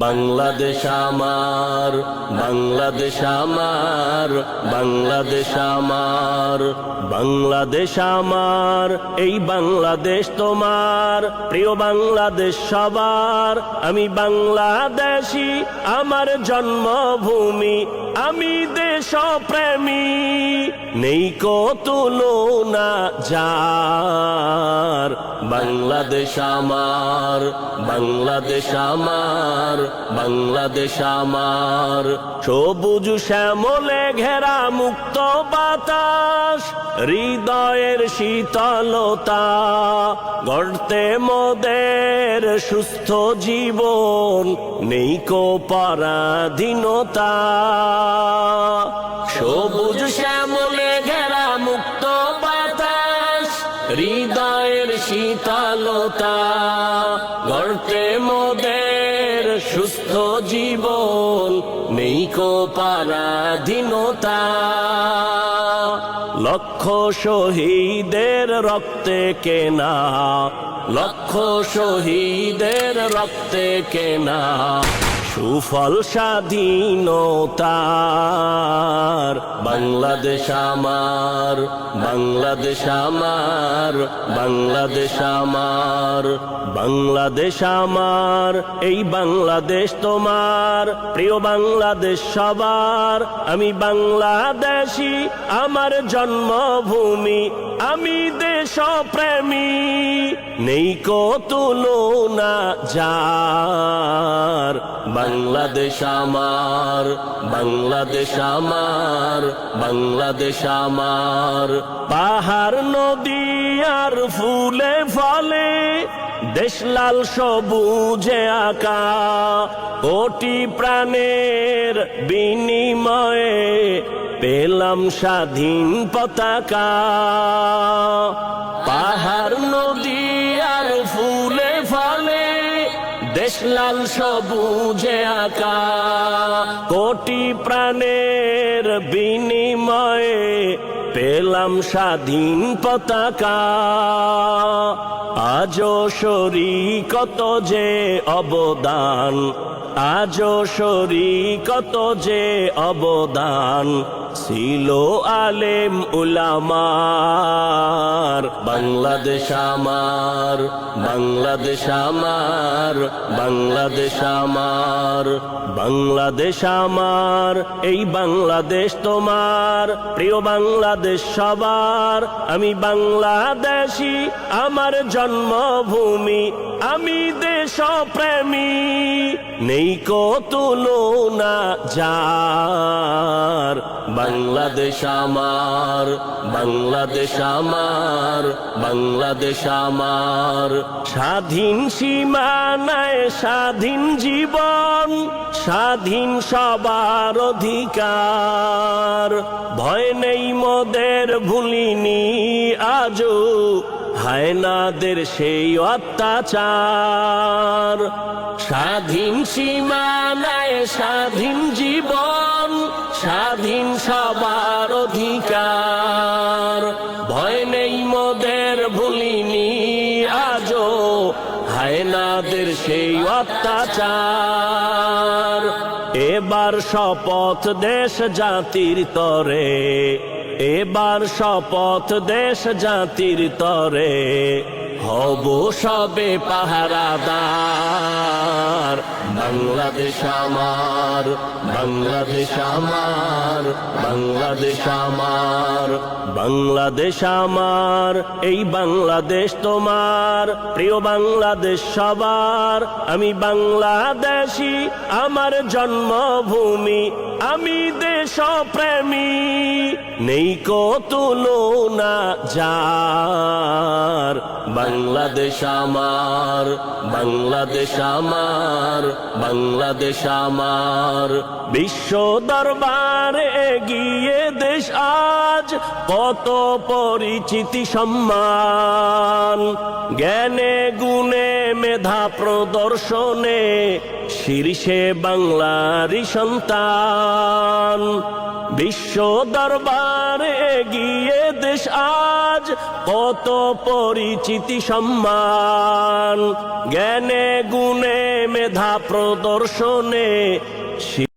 বাংলাদেশ আমার, বাংলাদেশ আমার, বাংলাদেশ আমার, বাংলাদেশ আমার, এই বাংলাদেশ তোমার, প্রিয় বাংলাদেশ সবার। আমি বাংলাদেশী, আমার জন্মভূমি, আমি দেশপ্রেমী, নেই কো তুলনা যার। বাংলাদেশ আমার, বাংলাদেশ আমার, বাংলাদেশ আমার, সবুজ শ্যামলে ঘেরা মুক্ত বাতাস, হৃদয়ের শীতলতা, গড়তে মোদের সুস্থ জীবন, নেই কো পরাধীনতা। সবুজ শ্যামলে ঘেরা মুক্ত বাতাস, হৃদয়ের শীতলতা, গড়তে মোদের সুস্থ জীবন, নেই কো পরাধীনতা। লক্ষ শহীদের রক্তে কেনা, লক্ষ শহীদের রক্তে কেনা, সুফল স্বাধীনতার। বাংলাদেশ আমার, বাংলাদেশ আমার, বাংলাদেশ আমার, বাংলাদেশ আমার, এই বাংলাদেশ তোমার, প্রিয় বাংলাদেশ সবার। আমি বাংলাদেশী, আমার জন্মভূমি, আমি দেশপ্রেমী, নেই কো তুলনা যার। বাংলাদেশ আমার, বাংলাদেশ আমার, বাংলাদেশ আমার, পাহাড় নদী আর ফুলে ফলে, দেশ লাল সবুজে আঁকা, কোটি প্রাণের বিনিময়ে পেলাম স্বাধীন পতাকা। পাহাড় নদী আর ফুলে ফলে, দেশ লাল সবুজে আঁকা, কোটি প্রাণের বিনিময়ে পেলাম স্বাধীন পতাকা। আজও শরীকত যে অবদান, আজও শরীকত যে অবদান, ছিল আলেম উলামার। বাংলাদেশ আমার, বাংলাদেশ আমার, বাংলাদেশ আমার, বাংলাদেশ আমার, এই বাংলাদেশ তোমার, প্রিয় বাংলাদেশ সবার। আমি বাংলাদেশী, আমার জন্মভূমি, আমি দেশপ্রেমী, নেই কো তুলনা যার। বাংলাদেশ আমার, বাংলাদেশ আমার, বাংলাদেশ আমার, স্বাধীন সীমানায় স্বাধীন জীবন, স্বাধীন সবার অধিকার। ভয় নেই মোদের, ভুলিনি আজও হায়নাদের সেই অত্যাচার। স্বাধীন সীমানায় স্বাধীন জীবন, স্বাধীন সবার অধিকার। ভয় নেই মোদের, ভুলিনি আজও হায়নাদের সেই অত্যাচার। এবার শপথ দেশ জাতির তরে, এবার শপথ দেশ জাতির তরে, হব সবে পাহারাদার। বাংলাদেশ আমার, বাংলাদেশ আমার, বাংলাদেশ আমার, বাংলাদেশ আমার, এই বাংলাদেশ তোমার, প্রিয় বাংলাদেশ সবার। আমি বাংলাদেশী, আমার জন্মভূমি, আমি দেশপ্রেমী, নেই কো তুলনা যার। বাংলাদেশ আমার, বাংলাদেশ আমার, বাংলাদেশ আমার, বিশ্ব দরবারে এগিয়ে দেশ আজ, কত পরিচিতি সম্মান, জ্ঞানে গুণে মেধা প্রদর্শনে শীর্ষে বাংলারই সন্তান। বিশ্ব দরবারে গিয়ে দেশ আজ কত পরিচিতি সম্মান, জ্ঞানে গুণে মেধা প্রদর্শনে